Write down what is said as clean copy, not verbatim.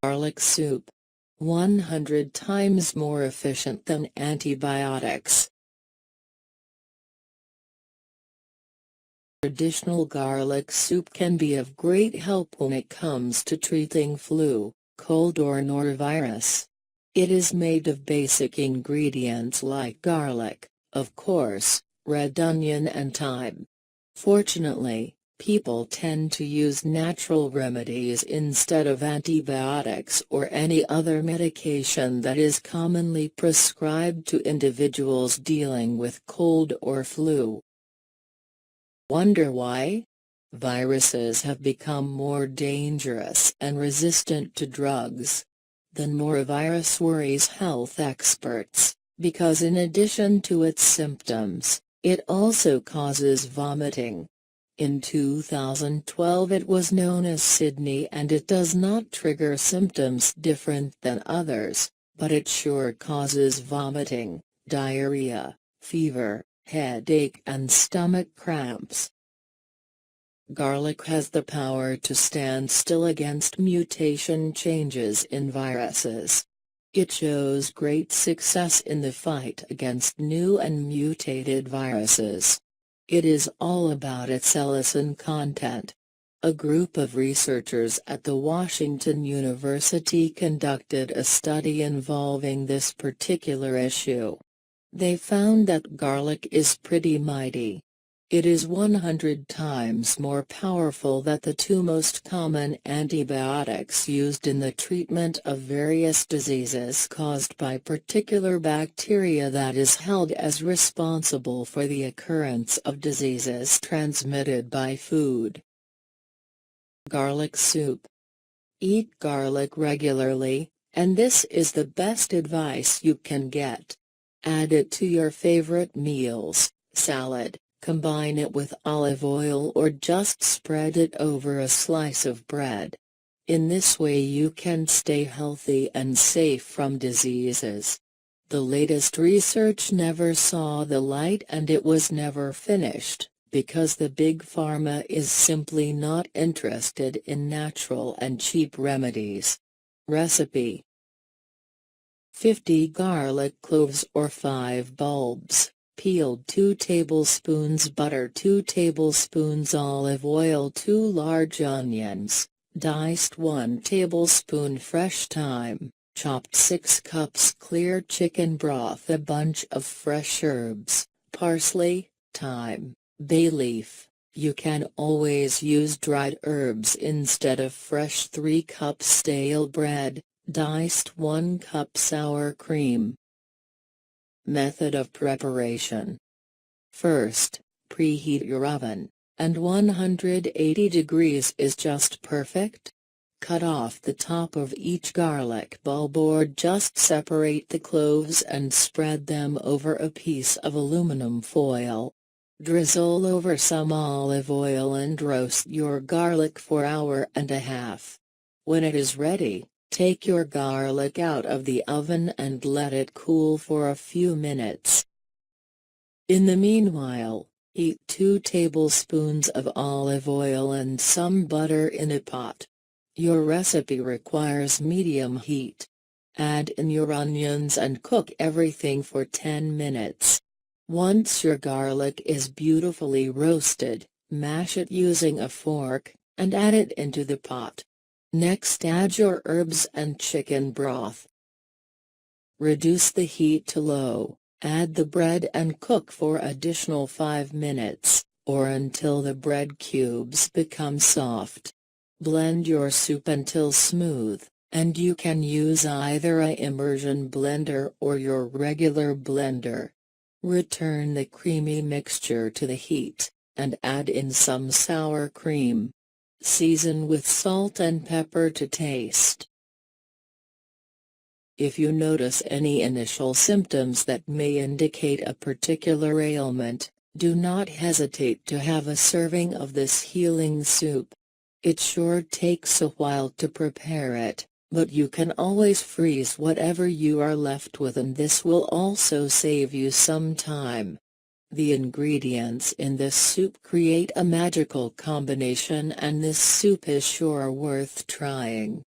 Garlic soup. 100 times more efficient than antibiotics. Traditional garlic soup can be of great help when it comes to treating flu, cold or norovirus. It is made of basic ingredients like garlic, of course, red onion and thyme. Fortunately, people tend to use natural remedies instead of antibiotics or any other medication that is commonly prescribed to individuals dealing with cold or flu. Wonder why? Viruses have become more dangerous and resistant to drugs. The norovirus worries health experts, because in addition to its symptoms, it also causes vomiting. In 2012 it was known as Sydney, and it does not trigger symptoms different than others, but it sure causes vomiting, diarrhea, fever, headache and stomach cramps. Garlic has the power to stand still against mutation changes in viruses. It shows great success in the fight against new and mutated viruses. It is all about its allicin content. A group of researchers at the Washington University conducted a study involving this particular issue. They found that garlic is pretty mighty. It is 100 times more powerful than the two most common antibiotics used in the treatment of various diseases caused by particular bacteria that is held as responsible for the occurrence of diseases transmitted by food. Garlic soup. Eat garlic regularly, and this is the best advice you can get. Add it to your favorite meals, salad, combine it with olive oil or just spread it over a slice of bread. In this way you can stay healthy and safe from diseases. The latest research never saw the light and it was never finished, because the big pharma is simply not interested in natural and cheap remedies. Recipe: 50 garlic cloves or 5 bulbs, peeled 2 tablespoons butter, 2 tablespoons olive oil, 2 large onions, diced 1 tablespoon fresh thyme, chopped 6 cups clear chicken broth, a bunch of fresh herbs, parsley, thyme, bay leaf. You can always use dried herbs instead of fresh. 3 cups stale bread, diced 1 cup sour cream. Method of preparation. First, preheat your oven, and 180 degrees is just perfect. Cut off the top of each garlic bulb or just separate the cloves and spread them over a piece of aluminum foil. Drizzle over some olive oil and roast your garlic for an hour and a half. When it is ready, take your garlic out of the oven and let it cool for a few minutes. In the meanwhile, heat 2 tablespoons of olive oil and some butter in a pot. Your recipe requires medium heat. Add in your onions and cook everything for 10 minutes. Once your garlic is beautifully roasted, mash it using a fork, and add it into the pot. Next, add your herbs and chicken broth. Reduce the heat to low, add the bread and cook for additional 5 minutes, or until the bread cubes become soft. Blend your soup until smooth, and you can use either an immersion blender or your regular blender. Return the creamy mixture to the heat, and add in some sour cream. Season with salt and pepper to taste. If you notice any initial symptoms that may indicate a particular ailment, do not hesitate to have a serving of this healing soup. It sure takes a while to prepare it, but you can always freeze whatever you are left with, and this will also save you some time. The ingredients in this soup create a magical combination, and this soup is sure worth trying.